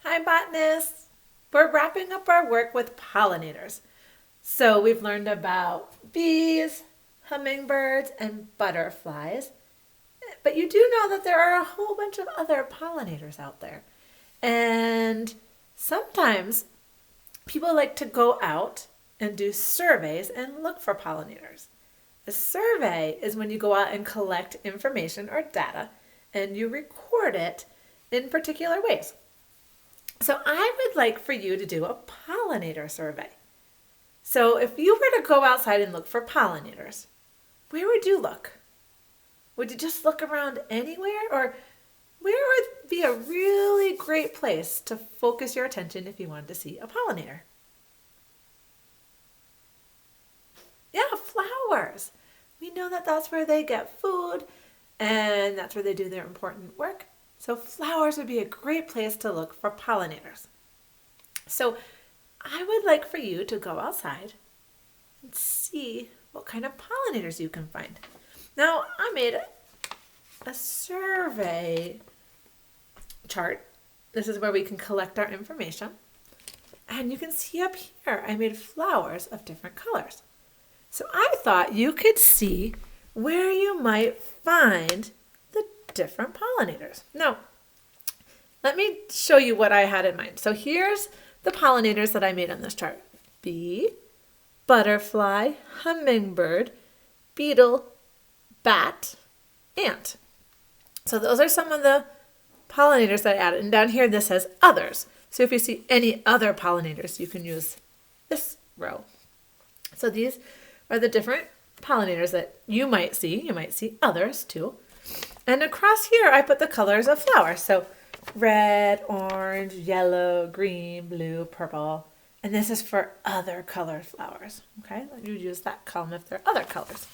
Hi, botanists! We're wrapping up our work with pollinators. So we've learned about bees, hummingbirds, and butterflies. But you do know that there are a whole bunch of other pollinators out there. And sometimes people like to go out and do surveys and look for pollinators. A survey is when you go out and collect information or data and you record it in particular ways. So I would like for you to do a pollinator survey. So if you were to go outside and look for pollinators, where would you look? Would you just look around anywhere, or where would be a really great place to focus your attention if you wanted to see a pollinator? Yeah, flowers. We know that that's where they get food and that's where they do their important work. So flowers would be a great place to look for pollinators. So I would like for you to go outside and see what kind of pollinators you can find. Now, I made a survey chart. This is where we can collect our information. And you can see up here, I made flowers of different colors. So I thought you could see where you might find the different pollinators. Now, let me show you what I had in mind. So here's the pollinators that I made on this chart. Bee, butterfly, hummingbird, beetle, bat, ant. So those are some of the pollinators that I added. And down here this says others. So if you see any other pollinators, you can use this row. So these are the different pollinators that you might see. You might see others too. And across here I put the colors of flowers. So red, orange, yellow, green, blue, purple. And this is for other colored flowers. Okay, you use that column if there are other colors.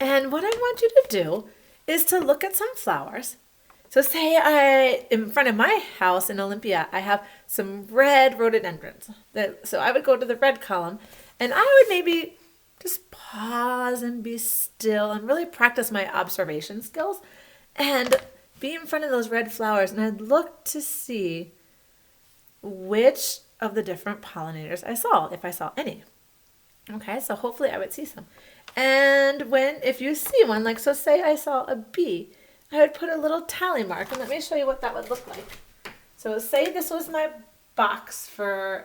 And what I want you to do is to look at some flowers. So say in front of my house in Olympia, I have some red rhododendrons. So I would go to the red column and I would maybe just pause and be still and really practice my observation skills and be in front of those red flowers, and I'd look to see which of the different pollinators I saw, if I saw any. Okay, so hopefully I would see some. And if you see one, like so say I saw a bee, I would put a little tally mark, and let me show you what that would look like. So say this was my box for,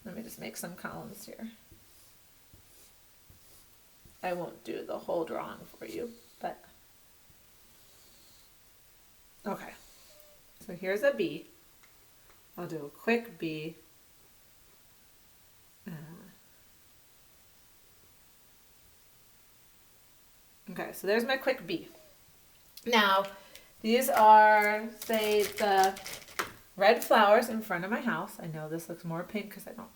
let me just make some columns here. I won't do the whole drawing for you, but okay. So here's a bee. I'll do a quick bee. Okay, so there's my quick bee. Now, these are, say, the red flowers in front of my house. I know this looks more pink because I don't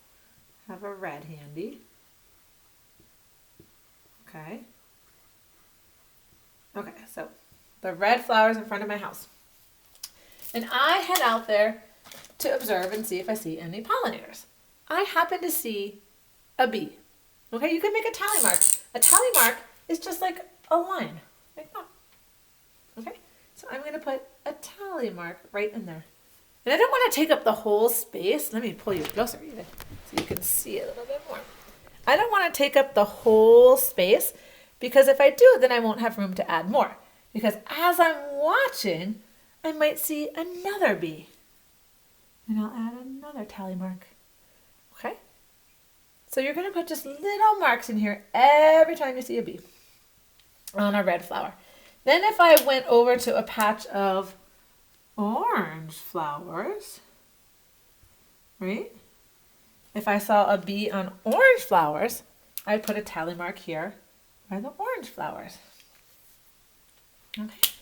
have a red handy. Okay. Okay, so the red flowers in front of my house. And I head out there to observe and see if I see any pollinators. I happen to see a bee. Okay, you can make a tally mark. A tally mark is just like a line, like that. Okay, so I'm going to put a tally mark right in there. And I don't want to take up the whole space. Let me pull you closer even so you can see a little bit more. I don't want to take up the whole space because if I do, then I won't have room to add more. Because as I'm watching, I might see another bee. And I'll add another tally mark. Okay? So you're going to put just little marks in here every time you see a bee on a red flower. Then if I went over to a patch of orange flowers, right? If I saw a bee on orange flowers, I'd put a tally mark here by the orange flowers. Okay.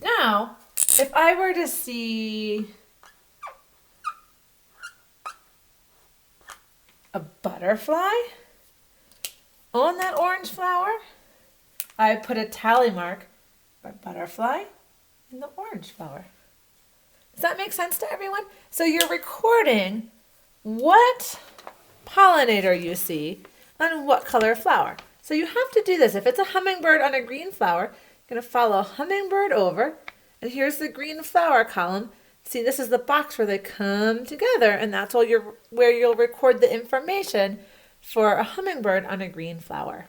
Now, if I were to see a butterfly on that orange flower, I'd put a tally mark by butterfly in the orange flower. Does that make sense to everyone? So you're recording what pollinator you see on what color flower. So you have to do this. If it's a hummingbird on a green flower, you're going to follow hummingbird over And here's the green flower column. See, this is the box where they come together, and that's where you'll record the information for a hummingbird on a green flower.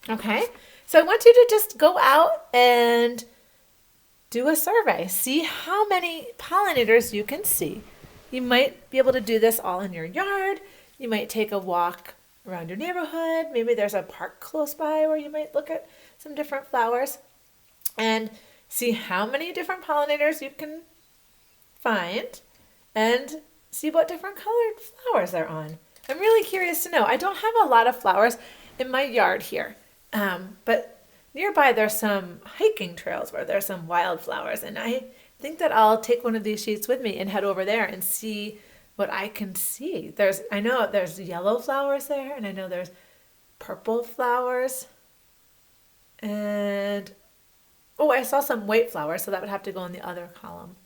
Okay, so I want you to just go out and do a survey. See how many pollinators you can see. You might be able to do this all in your yard. You might take a walk around your neighborhood. Maybe there's a park close by where you might look at some different flowers and see how many different pollinators you can find and see what different colored flowers they're on. I'm really curious to know. I don't have a lot of flowers in my yard here, but nearby there's some hiking trails where there's some wildflowers, and I think that I'll take one of these sheets with me and head over there and see what I can see. I know there's yellow flowers there, and I know there's purple flowers, and oh, I saw some white flowers, so that would have to go in the other column.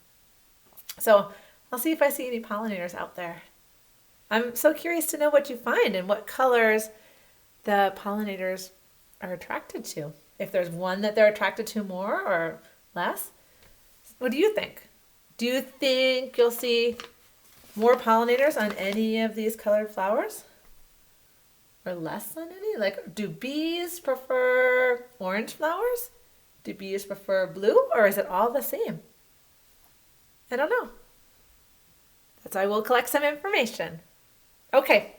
So I'll see if I see any pollinators out there. I'm so curious to know what you find and what colors the pollinators are attracted to. If there's one that they're attracted to more or less. What do you think? Do you think you'll see more pollinators on any of these colored flowers? Or less on any? Like, do bees prefer orange flowers? Do bees prefer blue? Or is it all the same? I don't know. That's why I will collect some information. Okay.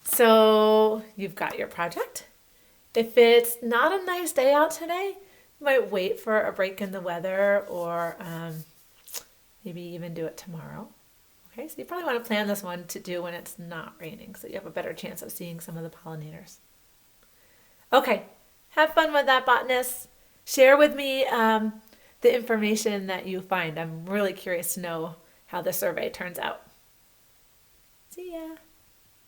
So you've got your project. If it's not a nice day out today, you might wait for a break in the weather or maybe even do it tomorrow. Okay, so you probably want to plan this one to do when it's not raining so you have a better chance of seeing some of the pollinators. Okay, have fun with that, botanists. Share with me the information that you find. I'm really curious to know how the survey turns out. See ya.